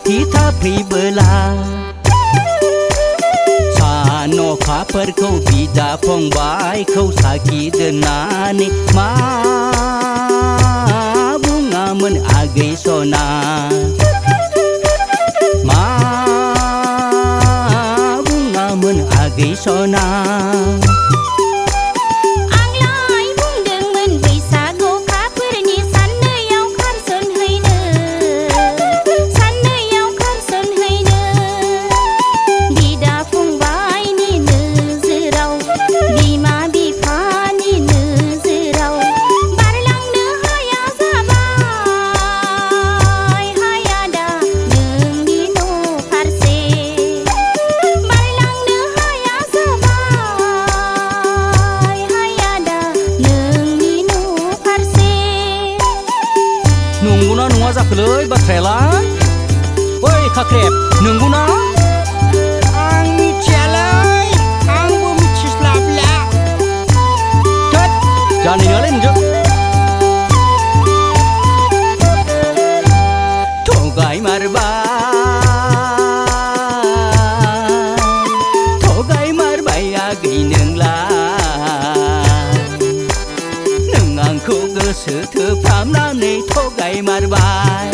रुवाथि थाफैबोला सान अखाफोरखौ बिदा फंबायखौ साखि दोननानै मा बुङामोन आगै सना मा बुङामोन आगै सना नंगौना नङा जाखोलै बाथ्रायालाय ओइ खाख्रेब नंगौना आं मिथियालै आंबो मिथिस्लाबला थोद जानाय नङालै नोंजों थगाय मारबाय आगै नोंलाय नों आंखौ गोसो थोफ्रामनानै थगाय मारबाय